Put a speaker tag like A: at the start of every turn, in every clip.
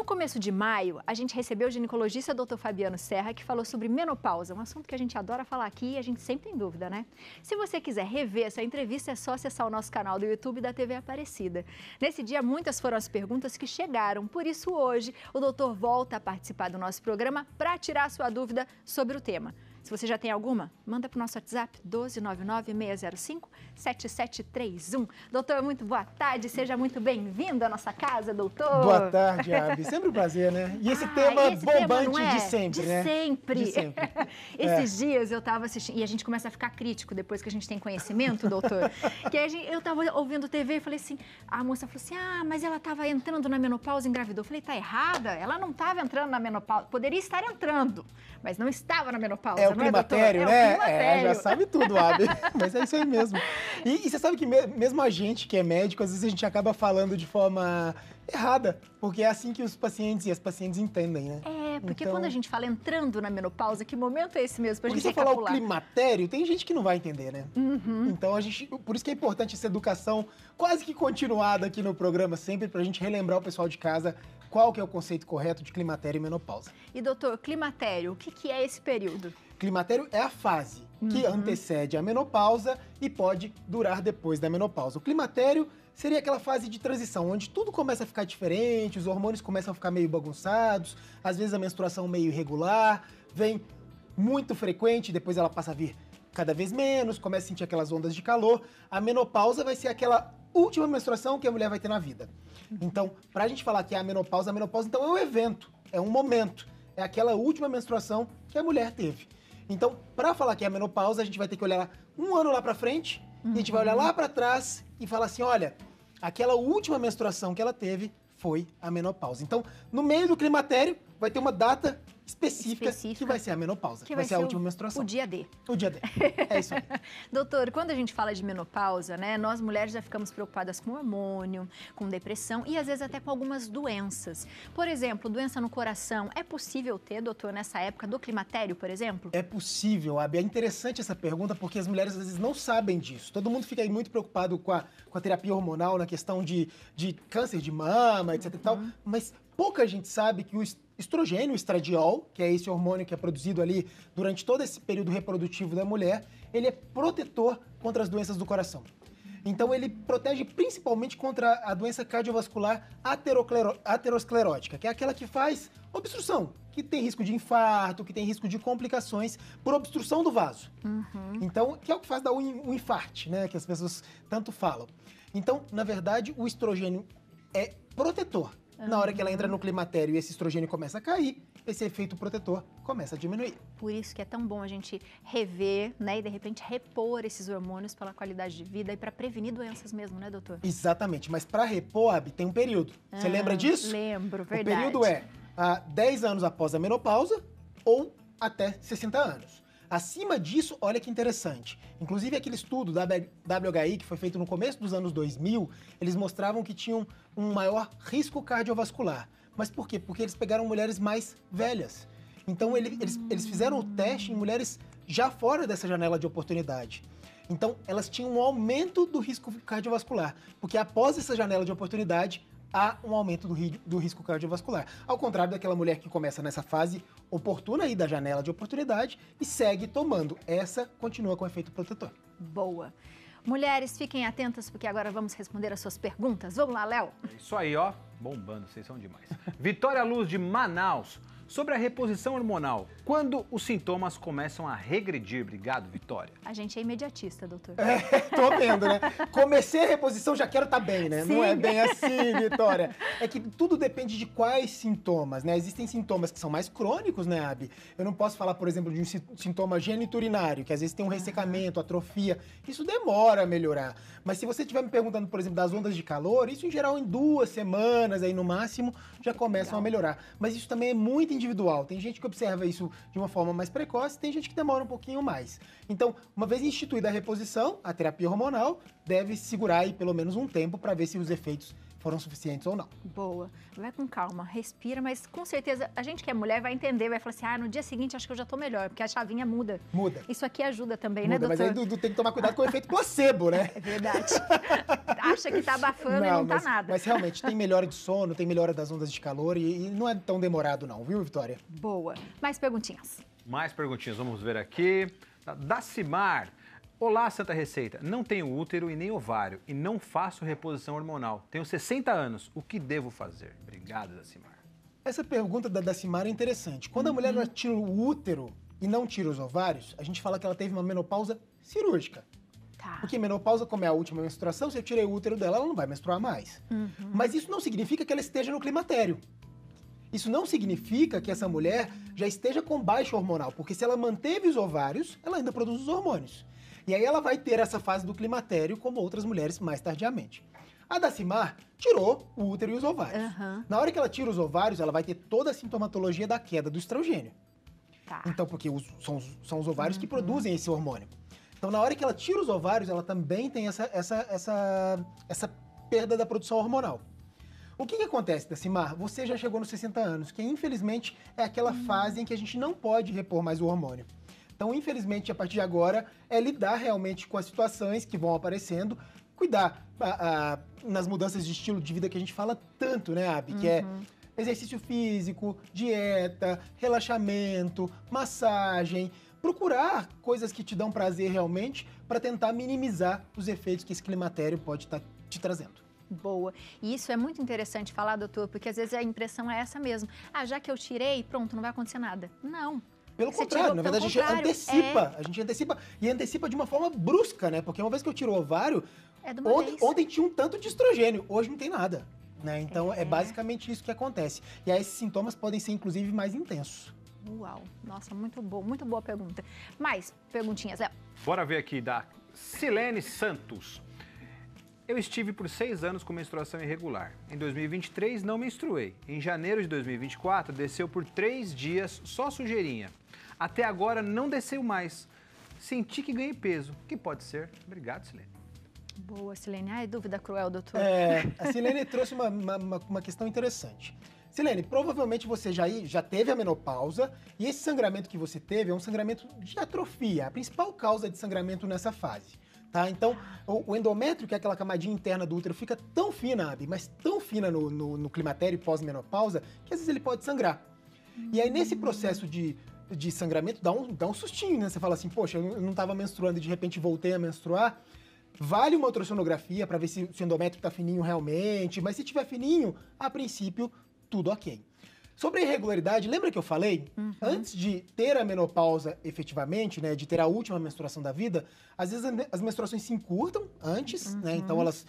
A: No começo de maio, a gente recebeu o ginecologista Dr. Fabiano Serra, que falou sobre menopausa, um assunto que a gente adora falar aqui e a gente sempre tem dúvida, né? Se você quiser rever essa entrevista, é só acessar o nosso canal do YouTube da TV Aparecida. Nesse dia, muitas foram as perguntas que chegaram, por isso hoje o doutor volta a participar do nosso programa para tirar a sua dúvida sobre o tema. Se você já tem alguma, manda para o nosso WhatsApp 12996057731. Doutor, muito boa tarde, seja muito bem-vindo à nossa casa, doutor.
B: Boa tarde, Abi. Sempre um prazer, né? E esse tema bombante de sempre, né?
A: De sempre. Esses dias eu estava assistindo, e a gente começa a ficar crítico depois que a gente tem conhecimento, doutor, que eu estava ouvindo TV e falei assim, a moça falou assim, mas ela estava entrando na menopausa e engravidou. Eu falei, tá errada, ela não estava entrando na menopausa, poderia estar entrando, mas não estava na menopausa.
B: O climatério, né?
A: O climatério.
B: Já sabe tudo, Abi. Mas é isso aí mesmo. E você sabe que mesmo a gente que é médico, às vezes a gente acaba falando de forma errada, porque é assim que os pacientes e as pacientes entendem, né?
A: Porque quando a gente fala entrando na menopausa, que momento é esse mesmo pra gente
B: recapitular? Porque você falar o climatério, tem gente que não vai entender, né? Então por isso que é importante essa educação quase que continuada aqui no programa sempre, pra gente relembrar o pessoal de casa qual que é o conceito correto de climatério e menopausa.
A: E doutor, climatério, o que é esse período?
B: Climatério é a fase que antecede a menopausa e pode durar depois da menopausa. O climatério seria aquela fase de transição, onde tudo começa a ficar diferente, os hormônios começam a ficar meio bagunçados, às vezes a menstruação meio irregular, vem muito frequente, depois ela passa a vir cada vez menos, começa a sentir aquelas ondas de calor. A menopausa vai ser aquela última menstruação que a mulher vai ter na vida. Então, pra gente falar que é a menopausa então é um evento, é um momento, é aquela última menstruação que a mulher teve. Então, para falar que é a menopausa, a gente vai ter que olhar um ano lá para frente, e a gente vai olhar lá para trás e falar assim, olha, aquela última menstruação que ela teve foi a menopausa. Então, no meio do climatério, vai ter uma data específica que vai ser a menopausa, que vai ser a última menstruação.
A: O dia D.
B: O dia D. É isso aí.
A: Doutor, quando a gente fala de menopausa, né, nós mulheres já ficamos preocupadas com hormônio, com depressão e às vezes até com algumas doenças. Por exemplo, doença no coração, é possível ter, doutor, nessa época do climatério, por exemplo?
B: É possível, Abi. É interessante essa pergunta porque as mulheres às vezes não sabem disso. Todo mundo fica aí muito preocupado com a terapia hormonal na questão de câncer de mama, etc e tal, mas pouca gente sabe que o estrogênio, o estradiol, que é esse hormônio que é produzido ali durante todo esse período reprodutivo da mulher, ele é protetor contra as doenças do coração. Então ele protege principalmente contra a doença cardiovascular aterosclerótica, que é aquela que faz obstrução, que tem risco de infarto, que tem risco de complicações por obstrução do vaso. Então, que é o que faz dar um infarte, né, que as pessoas tanto falam. Então, na verdade, o estrogênio é protetor. Na hora que ela entra no climatério e esse estrogênio começa a cair, esse efeito protetor começa a diminuir.
A: Por isso que é tão bom a gente rever, né, e de repente repor esses hormônios pela qualidade de vida e para prevenir doenças mesmo, né, doutor?
B: Exatamente, mas para repor, Abi, tem um período. Você lembra disso?
A: Lembro, verdade.
B: O período é 10 anos após a menopausa ou até 60 anos. Acima disso, olha que interessante. Inclusive, aquele estudo da WHI, que foi feito no começo dos anos 2000, eles mostravam que tinham um maior risco cardiovascular. Mas por quê? Porque eles pegaram mulheres mais velhas. Então, eles fizeram o teste em mulheres já fora dessa janela de oportunidade. Então, elas tinham um aumento do risco cardiovascular. Porque após essa janela de oportunidade, há um aumento do risco cardiovascular. Ao contrário daquela mulher que começa nessa fase oportuna aí da janela de oportunidade e segue tomando. Essa continua com efeito protetor.
A: Boa. Mulheres, fiquem atentas porque agora vamos responder as suas perguntas. Vamos lá, Léo?
C: É isso aí, ó. Bombando, vocês são demais. Vitória Luz de Manaus. Sobre a reposição hormonal, quando os sintomas começam a regredir? Obrigado, Vitória.
A: A gente é imediatista, doutor.
B: Tô vendo, né? Comecei a reposição, já quero estar bem, né?
A: Sim.
B: Não é bem assim, Vitória. É que tudo depende de quais sintomas, né? Existem sintomas que são mais crônicos, né, Abi? Eu não posso falar, por exemplo, de um sintoma geniturinário, que às vezes tem um ressecamento, atrofia. Isso demora a melhorar. Mas se você estiver me perguntando, por exemplo, das ondas de calor, isso em geral em 2 semanas, aí no máximo, já começam a melhorar. Mas isso também é muito individual. Tem gente que observa isso de uma forma mais precoce, tem gente que demora um pouquinho mais. Então, uma vez instituída a reposição, a terapia hormonal deve segurar aí pelo menos um tempo para ver se os efeitos foram suficientes ou não.
A: Boa. Vai com calma, respira, mas com certeza a gente que é mulher vai entender, vai falar assim, no dia seguinte acho que eu já tô melhor, porque a chavinha muda.
B: Muda.
A: Isso aqui ajuda também,
B: Muda,
A: né, doutor?
B: mas aí Dudu tem que tomar cuidado com o efeito placebo, né?
A: É verdade. Acha que tá abafando e não tá nada.
B: Mas realmente tem melhora de sono, tem melhora das ondas de calor e não é tão demorado não, viu, Vitória?
A: Boa. Mais perguntinhas.
C: Mais perguntinhas, vamos ver aqui. Dacimar. Olá, Santa Receita. Não tenho útero e nem ovário e não faço reposição hormonal. Tenho 60 anos. O que devo fazer? Obrigado, Dacimar.
B: Essa pergunta da Dacimar é interessante. Quando a mulher tira o útero e não tira os ovários, a gente fala que ela teve uma menopausa cirúrgica.
A: Tá.
B: Porque menopausa, como é a última menstruação, se eu tirei o útero dela, ela não vai menstruar mais. Mas isso não significa que ela esteja no climatério. Isso não significa que essa mulher já esteja com baixa hormonal, porque se ela manteve os ovários, ela ainda produz os hormônios. E aí ela vai ter essa fase do climatério como outras mulheres mais tardiamente. A Dacimar tirou o útero e os ovários. Na hora que ela tira os ovários, ela vai ter toda a sintomatologia da queda do estrogênio.
A: Tá.
B: Então, porque são os ovários que produzem esse hormônio. Então, na hora que ela tira os ovários, ela também tem essa perda da produção hormonal. O que acontece, Dacimar? Você já chegou nos 60 anos, que infelizmente é aquela fase em que a gente não pode repor mais o hormônio. Então, infelizmente, a partir de agora, é lidar realmente com as situações que vão aparecendo, cuidar nas mudanças de estilo de vida que a gente fala tanto, né, Abi? Que é exercício físico, dieta, relaxamento, massagem, procurar coisas que te dão prazer realmente para tentar minimizar os efeitos que esse climatério pode estar te trazendo.
A: Boa. E isso é muito interessante falar, doutor, porque às vezes a impressão é essa mesmo. Já que eu tirei, pronto, não vai acontecer nada. Não.
B: Pelo contrário, na verdade, a gente antecipa e antecipa de uma forma brusca, né? Porque uma vez que eu tiro o ovário, ontem tinha um tanto de estrogênio, hoje não tem nada, né? Então é basicamente isso que acontece. E aí esses sintomas podem ser, inclusive, mais intensos.
A: Uau, nossa, muito boa pergunta. Mais perguntinhas,
C: Bora ver aqui da Silene Santos. Eu estive por 6 anos com menstruação irregular. Em 2023, não menstruei. Em janeiro de 2024, desceu por 3 dias só sujeirinha. Até agora, não desceu mais. Senti que ganhei peso. O que pode ser? Obrigado, Silene.
A: Boa, Silene. Ai, dúvida cruel, doutor.
B: A Silene trouxe uma questão interessante. Silene, provavelmente você já teve a menopausa e esse sangramento que você teve é um sangramento de atrofia, a principal causa de sangramento nessa fase. Tá? Então, o endométrio, que é aquela camadinha interna do útero, fica tão fina, Abi, mas tão fina no climatério pós-menopausa, que às vezes ele pode sangrar. E aí, nesse processo de sangramento, dá um sustinho, né? Você fala assim, poxa, eu não estava menstruando e de repente voltei a menstruar. Vale uma ultrassonografia para ver se o endométrio está fininho realmente, mas se tiver fininho, a princípio, tudo ok. Sobre a irregularidade, lembra que eu falei? Antes de ter a menopausa efetivamente, né, de ter a última menstruação da vida, às vezes as menstruações se encurtam antes, né? Então às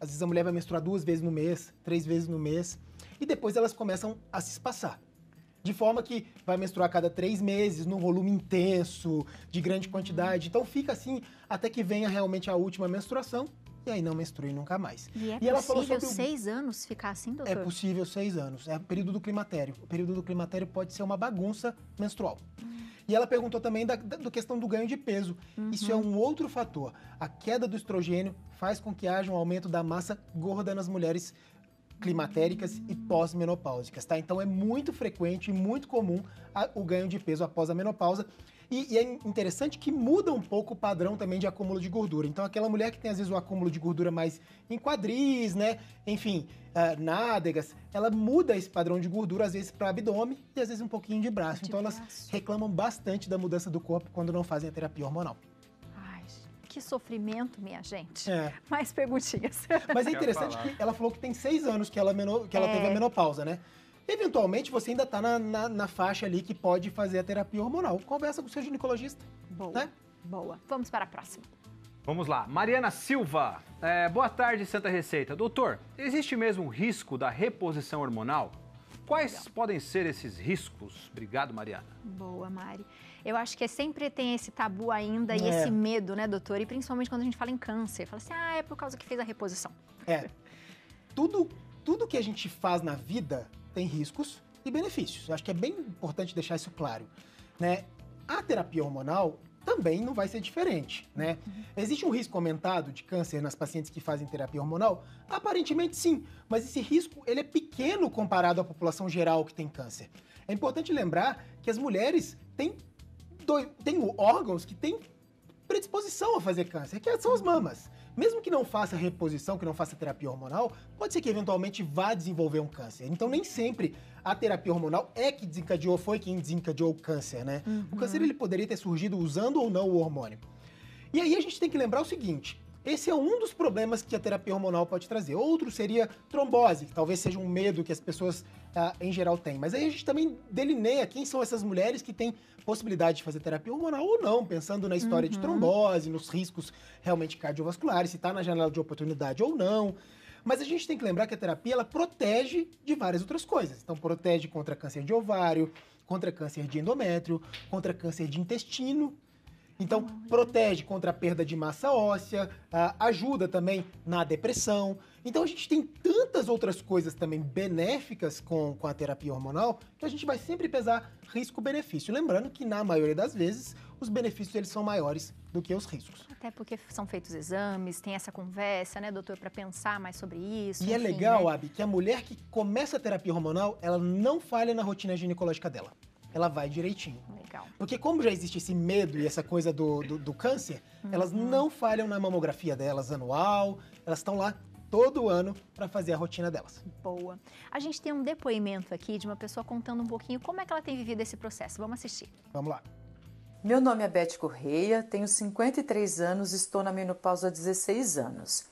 B: vezes a mulher vai menstruar 2 vezes no mês, 3 vezes no mês, e depois elas começam a se espaçar. De forma que vai menstruar a cada 3 meses, num volume intenso, de grande quantidade. Então fica assim até que venha realmente a última menstruação. E aí não menstrue nunca mais.
A: E é
B: ela
A: possível 6 anos ficar assim, doutor?
B: É possível 6 anos. É o período do climatério. O período do climatério pode ser uma bagunça menstrual. E ela perguntou também da questão do ganho de peso. Isso é um outro fator. A queda do estrogênio faz com que haja um aumento da massa gorda nas mulheres climatéricas e pós-menopáusicas, tá? Então é muito frequente e muito comum o ganho de peso após a menopausa. E é interessante que muda um pouco o padrão também de acúmulo de gordura. Então, aquela mulher que tem, às vezes, um acúmulo de gordura mais em quadris, né? Enfim, nádegas, ela muda esse padrão de gordura, às vezes, para abdômen e, às vezes, um pouquinho de braço. Então, elas reclamam bastante da mudança do corpo quando não fazem a terapia hormonal.
A: Ai, que sofrimento, minha gente.
B: É.
A: Mais perguntinhas.
B: Mas é interessante que ela falou que tem 6 anos que ela teve a menopausa, né? Eventualmente, você ainda está na faixa ali que pode fazer a terapia hormonal. Conversa com o seu ginecologista.
A: Boa,
B: né?
A: Boa. Vamos para a próxima.
C: Vamos lá. Mariana Silva. Boa tarde, Santa Receita. Doutor, existe mesmo um risco da reposição hormonal? Quais podem ser esses riscos? Obrigado, Mariana. Boa,
A: Mari. Eu acho que sempre tem esse tabu ainda e esse medo, né, doutor? E principalmente quando a gente fala em câncer. Fala assim, é por causa que fez a reposição.
B: Tudo que a gente faz na vida tem riscos e benefícios. Eu acho que é bem importante deixar isso claro, né? A terapia hormonal, também não vai ser diferente, né? Existe um risco aumentado de câncer nas pacientes que fazem terapia hormonal? Aparentemente sim, mas esse risco ele é pequeno comparado à população geral que tem câncer. É importante lembrar que as mulheres têm órgãos que têm predisposição a fazer câncer, que são as mamas. Mesmo que não faça reposição, que não faça terapia hormonal, pode ser que eventualmente vá desenvolver um câncer. Então nem sempre a terapia hormonal foi quem desencadeou o câncer, né? O câncer ele poderia ter surgido usando ou não o hormônio. E aí a gente tem que lembrar o seguinte, esse é um dos problemas que a terapia hormonal pode trazer. Outro seria trombose, que talvez seja um medo que as pessoas em geral têm. Mas aí a gente também delineia quem são essas mulheres que têm possibilidade de fazer terapia hormonal ou não, pensando na história de trombose, nos riscos realmente cardiovasculares, se está na janela de oportunidade ou não. Mas a gente tem que lembrar que a terapia ela protege de várias outras coisas. Então protege contra câncer de ovário, contra câncer de endométrio, contra câncer de intestino. Então, protege contra a perda de massa óssea, ajuda também na depressão. Então, a gente tem tantas outras coisas também benéficas com a terapia hormonal que a gente vai sempre pesar risco-benefício. Lembrando que, na maioria das vezes, os benefícios eles são maiores do que os riscos.
A: Até porque são feitos exames, tem essa conversa, né, doutor, para pensar mais sobre isso.
B: E enfim, é legal, né, Abi, que a mulher que começa a terapia hormonal, ela não falha na rotina ginecológica dela. Ela vai direitinho.
A: Legal.
B: Porque como já existe esse medo e essa coisa do câncer, elas não falham na mamografia delas anual, elas estão lá todo ano para fazer a rotina delas.
A: Boa. A gente tem um depoimento aqui de uma pessoa contando um pouquinho como é que ela tem vivido esse processo. Vamos assistir.
B: Vamos lá.
D: Meu nome é Beth Correia, tenho 53 anos e estou na menopausa há 16 anos.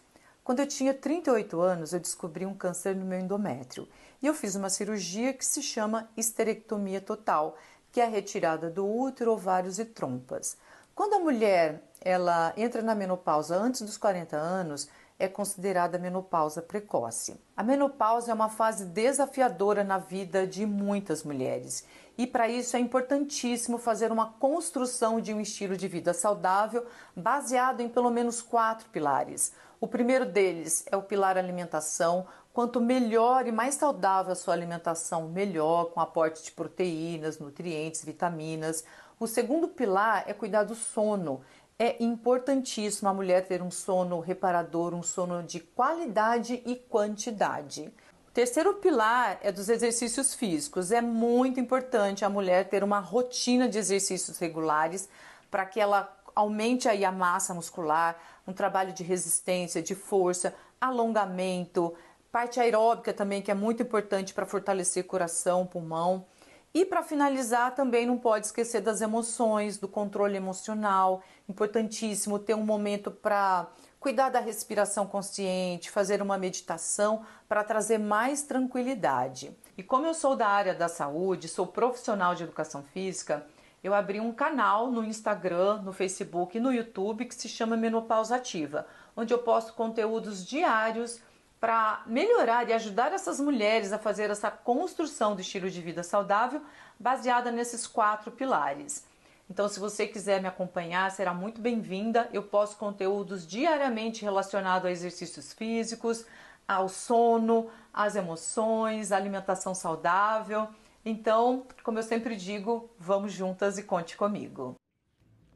D: Quando eu tinha 38 anos, eu descobri um câncer no meu endométrio e eu fiz uma cirurgia que se chama histerectomia total, que é a retirada do útero, ovários e trompas. Quando a mulher ela entra na menopausa antes dos 40 anos, é considerada menopausa precoce. A menopausa é uma fase desafiadora na vida de muitas mulheres e para isso é importantíssimo fazer uma construção de um estilo de vida saudável baseado em pelo menos 4 pilares. O primeiro deles é o pilar alimentação. Quanto melhor e mais saudável a sua alimentação, melhor, com aporte de proteínas, nutrientes, vitaminas. O segundo pilar é cuidar do sono. É importantíssimo a mulher ter um sono reparador, um sono de qualidade e quantidade. O terceiro pilar é dos exercícios físicos. É muito importante a mulher ter uma rotina de exercícios regulares para que ela aumente aí a massa muscular, um trabalho de resistência, de força, alongamento, parte aeróbica também, que é muito importante para fortalecer coração, pulmão. E para finalizar, também não pode esquecer das emoções, do controle emocional. Importantíssimo ter um momento para cuidar da respiração consciente, fazer uma meditação para trazer mais tranquilidade. E como eu sou da área da saúde, sou profissional de educação física, eu abri um canal no Instagram, no Facebook e no YouTube que se chama Menopausa Ativa, onde eu posto conteúdos diários para melhorar e ajudar essas mulheres a fazer essa construção do estilo de vida saudável baseada nesses 4 pilares. Então, se você quiser me acompanhar, será muito bem-vinda. Eu posto conteúdos diariamente relacionados a exercícios físicos, ao sono, às emoções, à alimentação saudável. Então, como eu sempre digo, vamos juntas e conte comigo.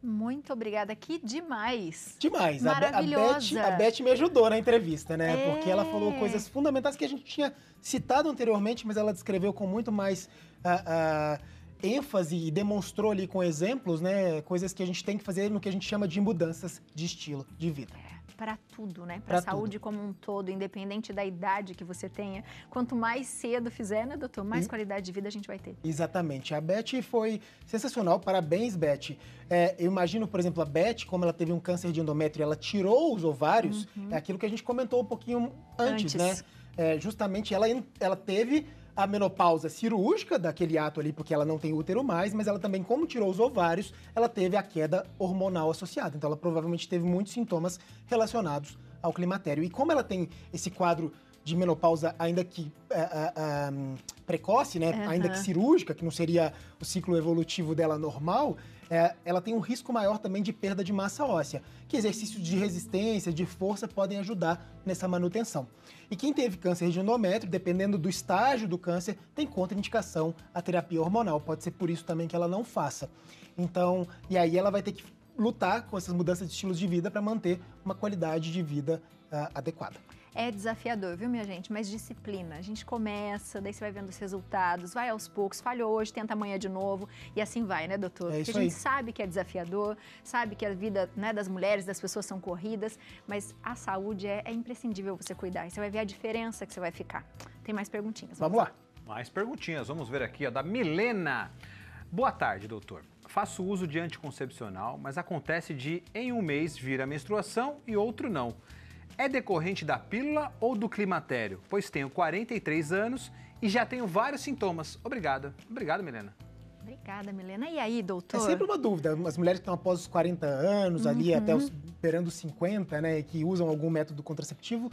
A: Muito obrigada, que demais.
B: Demais.
A: Maravilhosa.
B: A Beth me ajudou na entrevista, né? Porque ela falou coisas fundamentais que a gente tinha citado anteriormente, mas ela descreveu com muito mais ênfase e demonstrou ali com exemplos, né? Coisas que a gente tem que fazer no que a gente chama de mudanças de estilo de vida.
A: Para tudo, né? Para a saúde como um todo, independente da idade que você tenha. Quanto mais cedo fizer, né, doutor? Mais qualidade de vida a gente vai ter.
B: Exatamente. A Beth foi sensacional. Parabéns, Beth. Eu imagino, por exemplo, a Beth, como ela teve um câncer de endométrio, ela tirou os ovários, é aquilo que a gente comentou um pouquinho antes. Né? Justamente ela teve a menopausa cirúrgica daquele ato ali, porque ela não tem útero mais, mas ela também, como tirou os ovários, ela teve a queda hormonal associada. Então, ela provavelmente teve muitos sintomas relacionados ao climatério. E como ela tem esse quadro de menopausa ainda que precoce, né? Ainda que cirúrgica, que não seria o ciclo evolutivo dela normal, ela tem um risco maior também de perda de massa óssea, que exercícios de resistência, de força podem ajudar nessa manutenção. E quem teve câncer de endométrio, dependendo do estágio do câncer, tem contraindicação à terapia hormonal. Pode ser por isso também que ela não faça. Então, e aí ela vai ter que lutar com essas mudanças de estilos de vida para manter uma qualidade de vida adequada.
A: É desafiador, viu, minha gente? Mas disciplina. A gente começa, daí você vai vendo os resultados, vai aos poucos, falhou hoje, tenta amanhã de novo, e assim vai, né, doutor?
B: É isso
A: Porque a gente
B: aí.
A: sabe que é desafiador, sabe que a vida, né, das mulheres, das pessoas são corridas, mas a saúde é imprescindível você cuidar. E você vai ver a diferença que você vai ficar. Tem mais perguntinhas.
B: Vamos lá.
C: Mais perguntinhas, vamos ver aqui, ó, da Milena. Boa tarde, doutor. Faço uso de anticoncepcional, mas acontece de em um mês vir a menstruação e outro não. É decorrente da pílula ou do climatério? Pois tenho 43 anos e já tenho vários sintomas. Obrigada. Obrigado, Milena.
A: Obrigada, Milena. E aí, doutor?
B: É sempre uma dúvida. As mulheres que estão após os 40 anos, ali até esperando os 50, né, que usam algum método contraceptivo,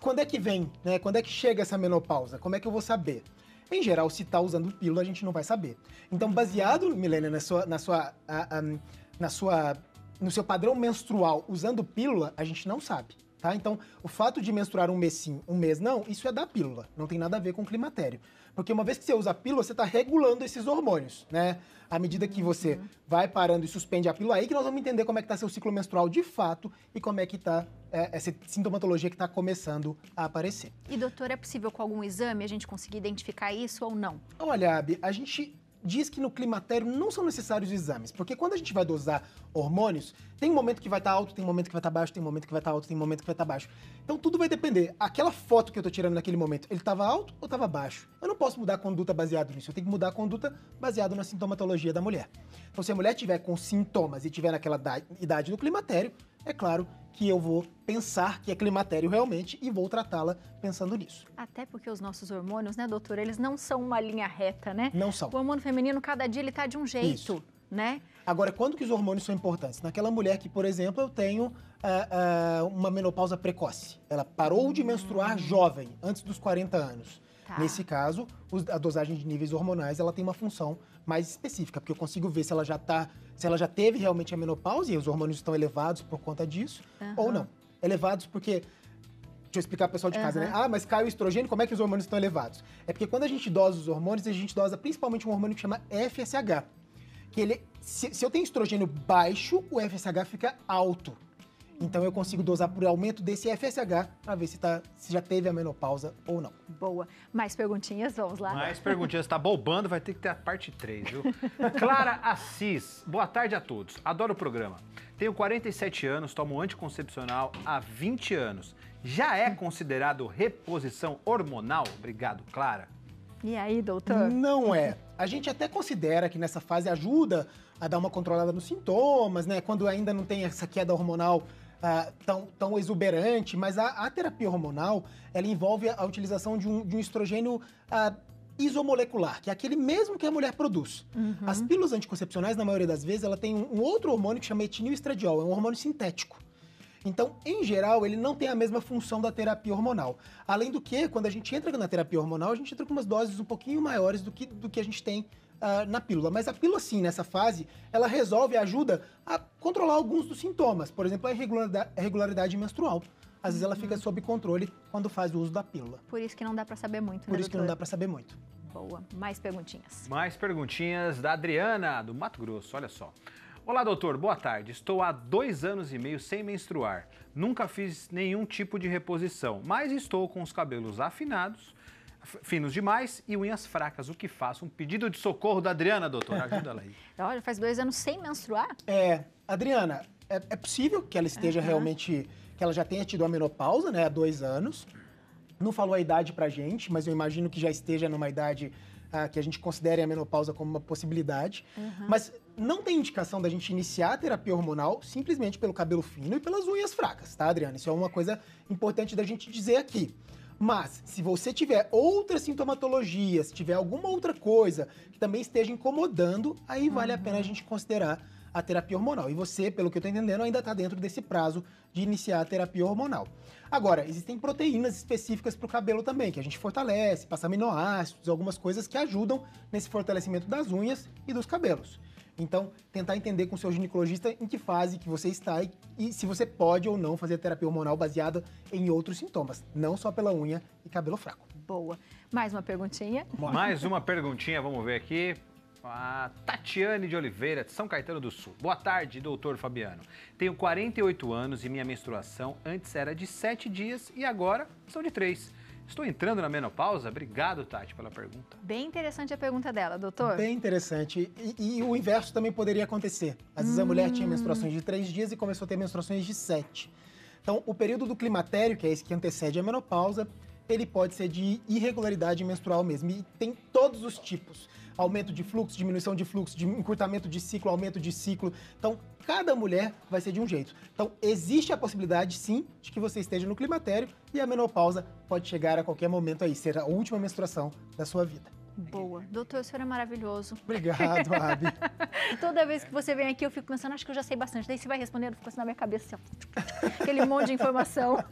B: quando é que vem, né? Quando é que chega essa menopausa? Como é que eu vou saber? Em geral, se está usando pílula, a gente não vai saber. Então, baseado, Milena, no seu padrão menstrual usando pílula, a gente não sabe. Tá? Então, o fato de menstruar um mês sim, um mês não, isso é da pílula, não tem nada a ver com o climatério. Porque uma vez que você usa a pílula, você está regulando esses hormônios, né? À medida que você vai parando e suspende a pílula, aí que nós vamos entender como é que está seu ciclo menstrual de fato e como é que está essa sintomatologia que está começando a aparecer.
A: E, doutor, é possível com algum exame a gente conseguir identificar isso ou não?
B: Olha, Abi, a gente diz que no climatério não são necessários exames, porque quando a gente vai dosar hormônios, tem um momento que vai estar alto, tem um momento que vai estar baixo, tem um momento que vai estar alto, tem um momento que vai estar baixo. Então tudo vai depender. Aquela foto que eu tô tirando naquele momento, ele estava alto ou estava baixo? Eu não posso mudar a conduta baseado nisso, eu tenho que mudar a conduta baseado na sintomatologia da mulher. Então se a mulher tiver com sintomas e tiver naquela idade do climatério, é claro que eu vou pensar que é climatério realmente e vou tratá-la pensando nisso.
A: Até porque os nossos hormônios, né, doutor, eles não são uma linha reta, né?
B: Não são.
A: O hormônio feminino, cada dia, ele tá de um jeito,
B: Isso.
A: né?
B: Agora, quando que os hormônios são importantes? Naquela mulher que, por exemplo, eu tenho uma menopausa precoce. Ela parou de menstruar jovem, antes dos 40 anos.
A: Tá.
B: Nesse caso, a dosagem de níveis hormonais, ela tem uma função mais específica, porque eu consigo ver se ela já teve realmente a menopausa e os hormônios estão elevados por conta disso, ou não. Elevados porque... Deixa eu explicar pro pessoal de casa, né? Ah, mas cai o estrogênio, como é que os hormônios estão elevados? É porque quando a gente dosa os hormônios, a gente dosa principalmente um hormônio que chama FSH. Que ele, se eu tenho estrogênio baixo, o FSH fica alto. Então eu consigo dosar por aumento desse FSH para ver se já teve a menopausa ou não.
A: Boa. Mais perguntinhas? Vamos lá.
C: Mais perguntinhas. Tá bobando, vai ter que ter a parte 3, viu? Clara Assis. Boa tarde a todos. Adoro o programa. Tenho 47 anos, tomo anticoncepcional há 20 anos. Já é considerado reposição hormonal? Obrigado, Clara.
A: E aí, doutor?
B: Não é. A gente até considera que nessa fase ajuda a dar uma controlada nos sintomas, né? Quando ainda não tem essa queda hormonal tão exuberante, mas a terapia hormonal, ela envolve a utilização de um estrogênio isomolecular, que é aquele mesmo que a mulher produz. As pílulas anticoncepcionais, na maioria das vezes, ela tem um outro hormônio que chama etinilestradiol, é um hormônio sintético. Então, em geral, ele não tem a mesma função da terapia hormonal. Além do que, quando a gente entra na terapia hormonal, a gente entra com umas doses um pouquinho maiores do que a gente tem na pílula. Mas a pílula, sim, nessa fase, ela resolve e ajuda a controlar alguns dos sintomas. Por exemplo, a irregularidade menstrual. Às vezes ela fica sob controle quando faz o uso da pílula.
A: Por isso que não dá para saber muito, né,
B: Por isso que
A: doutor?
B: não dá para saber muito.
A: Boa. Mais perguntinhas.
C: Mais perguntinhas da Adriana, do Mato Grosso. Olha só. Olá, doutor. Boa tarde. Estou há 2 anos e meio sem menstruar. Nunca fiz nenhum tipo de reposição, mas estou com os cabelos afinados, finos demais e unhas fracas. O que faço? Um pedido de socorro da Adriana, doutor. Ajuda ela aí.
A: Olha, faz 2 anos sem menstruar?
B: Adriana, é possível que ela esteja realmente... que ela já tenha tido a menopausa, né, há 2 anos. Não falou a idade pra gente, mas eu imagino que já esteja numa idade que a gente considere a menopausa como uma possibilidade. Mas não tem indicação da gente iniciar a terapia hormonal simplesmente pelo cabelo fino e pelas unhas fracas, tá, Adriana? Isso é uma coisa importante da gente dizer aqui. Mas, se você tiver outra sintomatologia, se tiver alguma outra coisa que também esteja incomodando, aí vale a pena a gente considerar a terapia hormonal. E você, pelo que eu tô entendendo, ainda está dentro desse prazo de iniciar a terapia hormonal. Agora, existem proteínas específicas para o cabelo também, que a gente fortalece, passa aminoácidos, algumas coisas que ajudam nesse fortalecimento das unhas e dos cabelos. Então, tentar entender com o seu ginecologista em que fase que você está e se você pode ou não fazer a terapia hormonal baseada em outros sintomas, não só pela unha e cabelo fraco.
A: Boa. Mais uma perguntinha?
C: Mais uma perguntinha, vamos ver aqui. A Tatiane de Oliveira, de São Caetano do Sul. Boa tarde, doutor Fabiano. Tenho 48 anos e minha menstruação antes era de 7 dias e agora são de 3. Estou entrando na menopausa? Obrigado, Tati, pela pergunta.
A: Bem interessante a pergunta dela, doutor.
B: Bem interessante. E o inverso também poderia acontecer. Às vezes a mulher tinha menstruações de 3 dias e começou a ter menstruações de 7. Então, o período do climatério, que é esse que antecede a menopausa, ele pode ser de irregularidade menstrual mesmo. E tem todos os tipos. Aumento de fluxo, diminuição de fluxo, de encurtamento de ciclo, aumento de ciclo. Então, cada mulher vai ser de um jeito. Então, existe a possibilidade, sim, de que você esteja no climatério e a menopausa pode chegar a qualquer momento aí, ser a última menstruação da sua vida.
A: Boa. Doutor, o senhor é maravilhoso.
B: Obrigado, Abi.
A: Toda vez que você vem aqui, eu fico pensando, acho que eu já sei bastante. Daí você vai respondendo, ficou assim na minha cabeça, assim, ó, aquele monte de informação.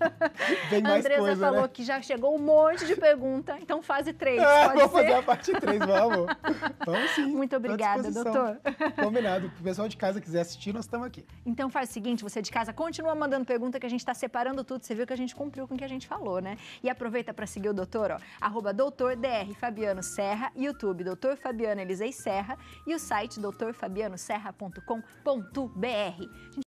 B: Vem
A: A
B: mais
A: Andresa
B: coisa,
A: falou
B: né?
A: que já chegou um monte de pergunta, então fase 3,
B: Vamos
A: pode
B: fazer
A: ser?
B: a parte 3, vamos. Vamos sim.
A: Muito
B: tô à
A: obrigada,
B: disposição.
A: doutor.
B: Combinado. O pessoal de casa quiser assistir, nós estamos aqui.
A: Então faz o seguinte, você de casa continua mandando pergunta que a gente está separando tudo. Você viu que a gente cumpriu com o que a gente falou, né? E aproveita para seguir o doutor, ó, @doutor_dr Fabiano Serra, YouTube Doutor Fabiano Elisei Serra e o site doutorfabianoserra.com.br.